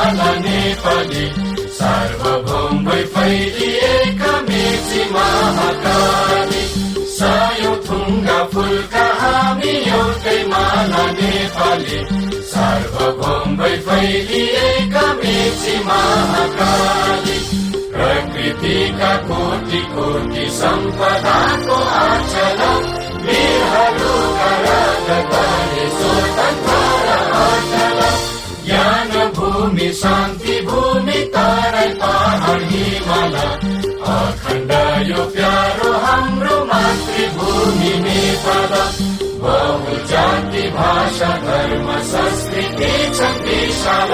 माला नेपाली सार्वभौम भई फैलिएका मेची महाकाली सयौं थुङ्गा फुलका हामी एउटै माला नेपाली सार्वभौम भई फैलिएका मेची महाकाली प्रकृतिका कोटि कोटि सम्पदाको आचल वीरहरूका रगतले स्वतन्त्र अचल ज्ञान भूमि शान्ति भूमि तराई पहाड हिमाल अखण्ड यो प्यारो हाम्रो मातृभूमि नेपाल बहुजाति भाषा धर्म संस्कृति छ विशाल